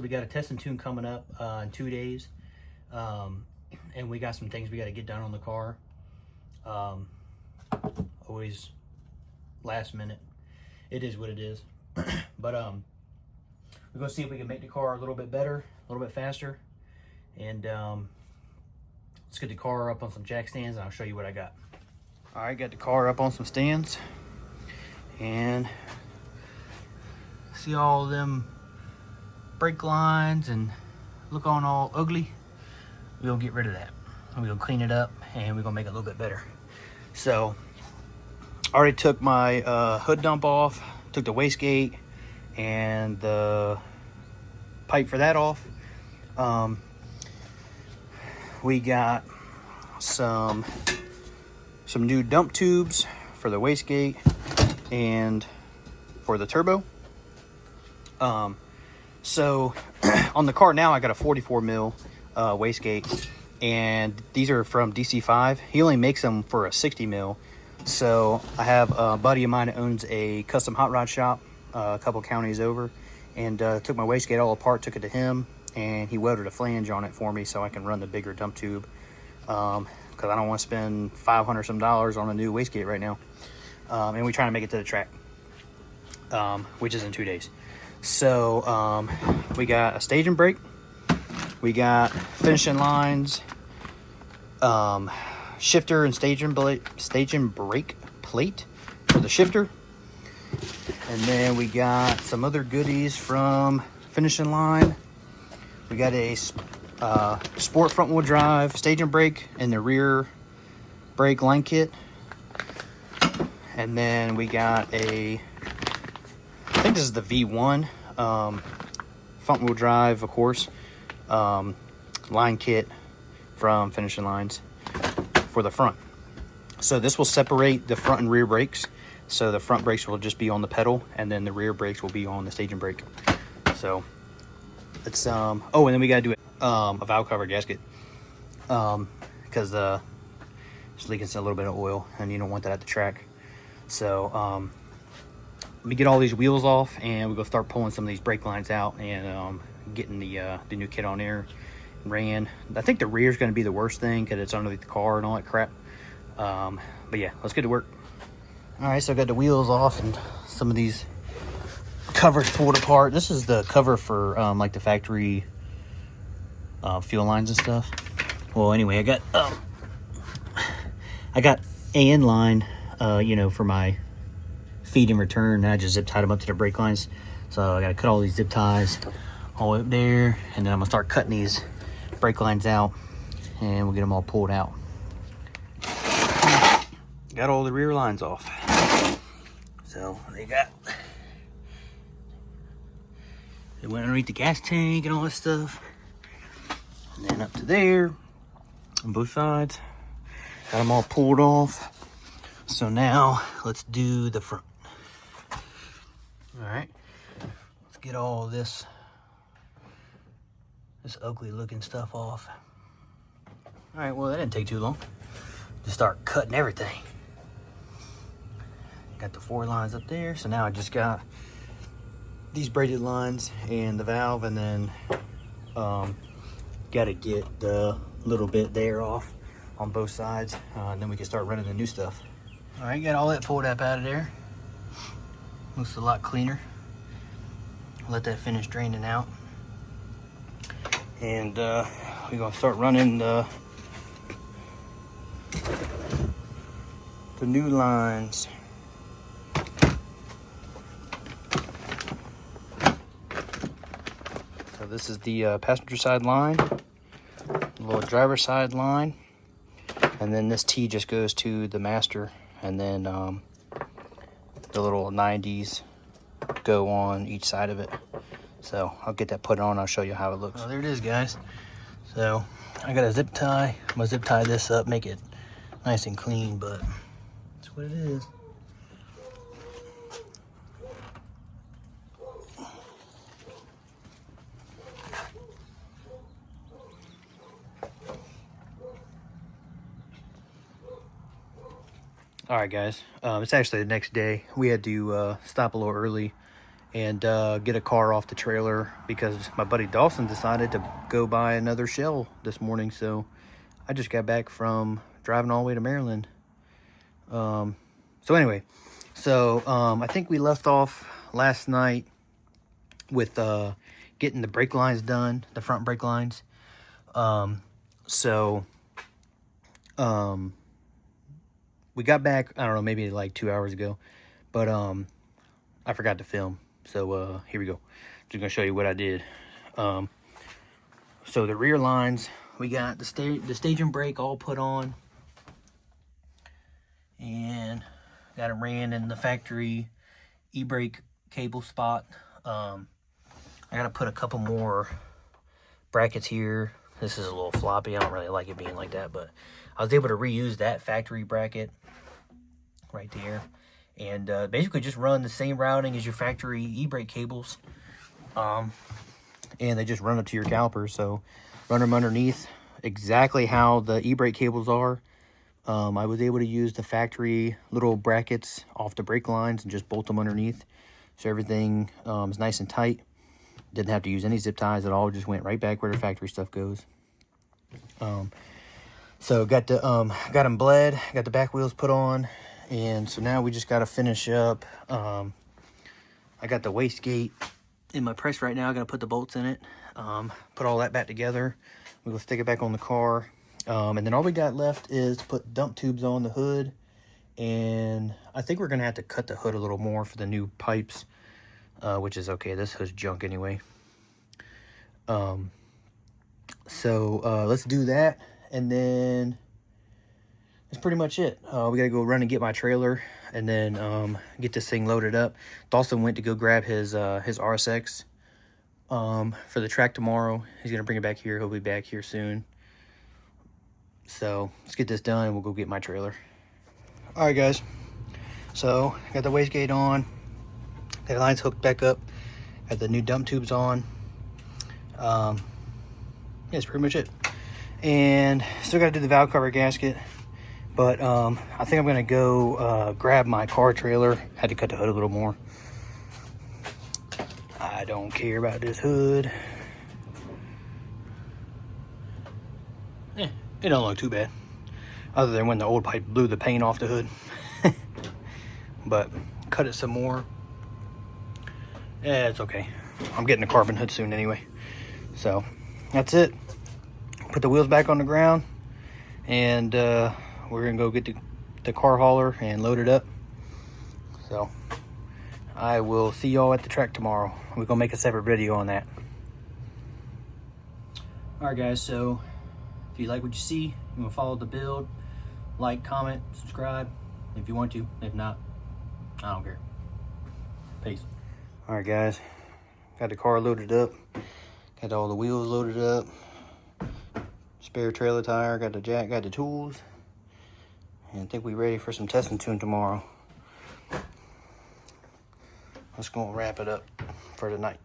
we got a test and tune coming up in 2 days. And we got some things we got to get done on the car. Always last minute. It is what it is. But we're going to see if we can make the car a little bit better, a little bit faster. And let's get the car up on some jack stands and I'll show you what I got. All right, got the car up on some stands. And see all them brake lines and look on all ugly. We'll get rid of that. We'll clean it up and we're gonna make it a little bit better. So I already took my hood dump off, took the wastegate and the pipe for that off. We got some new dump tubes for the wastegate and for the turbo. So on the car now I got a 44 mil wastegate, and these are from DC5. He only makes them for a 60 mil. So I have a buddy of mine that owns a custom hot rod shop a couple counties over, and took my wastegate all apart, took it to him, and he welded a flange on it for me so I can run the bigger dump tube, because I don't want to spend $500 some on a new wastegate right now. And we're trying to make it to the track, which is in 2 days. So we got a staging brake, we got finishing lines, shifter and staging brake plate for the shifter, and then we got some other goodies from finishing line. We got a sport front wheel drive staging brake and the rear brake line kit, and then we got I think this is the V1 front wheel drive, of course, line kit from Finishing Lines for the front. So this will separate the front and rear brakes. So the front brakes will just be on the pedal, and then the rear brakes will be on the staging brake. So it's oh, and then we gotta do a valve cover gasket, because it's leaking a little bit of oil, and you don't want that at the track. So let me get all these wheels off, and we're gonna start pulling some of these brake lines out and getting the new kit on there ran. I think the rear is going to be the worst thing because it's underneath the car and all that crap. But yeah, let's get to work. All right, so I got the wheels off and some of these covers pulled apart. This is the cover for like the factory fuel lines and stuff. Well, anyway, I got AN line, you know, for my feed and return. I just zip tied them up to the brake lines. So I got to cut all these zip ties all the way up there, and then I'm gonna start cutting these brake lines out, and we'll get them all pulled out. Got all the rear lines off. So they went underneath the gas tank and all this stuff, and then up to there on both sides. Got them all pulled off. So now let's do the front. All right, let's get all this ugly looking stuff off. All right, well, that didn't take too long. Just start cutting everything. Got the 4 lines up there, so now I just got these braided lines and the valve, and then got to get the little bit there off on both sides, and then we can start running the new stuff. All right, got all that pulled up out of there. Looks a lot cleaner. Let that finish draining out, and we're gonna start running the new lines. So this is the passenger side line, the little driver side line, and then this T just goes to the master, and then the little 90s go on each side of it. So I'll get that put on, I'll show you how it looks. Well, there it is, guys. So I got a zip tie. I'm gonna zip tie this up, make it nice and clean, but that's what it is. All right, guys, it's actually the next day. We had to stop a little early and get a car off the trailer because my buddy Dawson decided to go buy another shell this morning. So I just got back from driving all the way to Maryland. So anyway, I think we left off last night with getting the brake lines done, the front brake lines. We got back, I don't know, maybe like 2 hours ago, but I forgot to film. So here we go. Just gonna show you what I did. So the rear lines, we got the staging brake all put on, and got it ran in the factory e-brake cable spot. I gotta put a couple more brackets here. This is a little floppy. I don't really like it being like that, but I was able to reuse that factory bracket right there, and basically just run the same routing as your factory e-brake cables, and they just run up to your calipers. So run them underneath exactly how the e-brake cables are. I was able to use the factory little brackets off the brake lines and just bolt them underneath, so everything is nice and tight. Didn't have to use any zip ties at all. Just went right back where the factory stuff goes. So got them bled, got the back wheels put on, and so now we just got to finish up. I got the wastegate in my press right now. I got to put the bolts in it, put all that back together. We will stick it back on the car, and then all we got left is to put dump tubes on the hood, and I think we're gonna have to cut the hood a little more for the new pipes, which is okay. This hood's junk anyway. Let's do that, and then that's pretty much it. We gotta go run and get my trailer, and then get this thing loaded up. Dawson went to go grab his RSX for the track tomorrow. He's gonna bring it back here. He'll be back here soon. So let's get this done and we'll go get my trailer. All right, guys. So got the wastegate on. The line's hooked back up. Got the new dump tubes on. Yeah, that's pretty much it. And still got to do the valve cover gasket. But I think I'm gonna go grab my car trailer. Had to cut the hood a little more. I don't care about this hood. It don't look too bad, other than when the old pipe blew the paint off the hood. But cut it some more. Yeah, it's okay. I'm getting a carbon hood soon anyway. So that's it. Put the wheels back on the ground, and we're gonna go get the car hauler and load it up. So I will see y'all at the track tomorrow. We're gonna make a separate video on that. All right, guys. So if you like what you see, you want to follow the build, like, comment, subscribe if you want to. If not, I don't care. Peace. All right, guys. Got the car loaded up. Got all the wheels loaded up. Spare trailer tire. Got the jack. Got the tools. And I think we're ready for some testing tune tomorrow. Let's go wrap it up for tonight.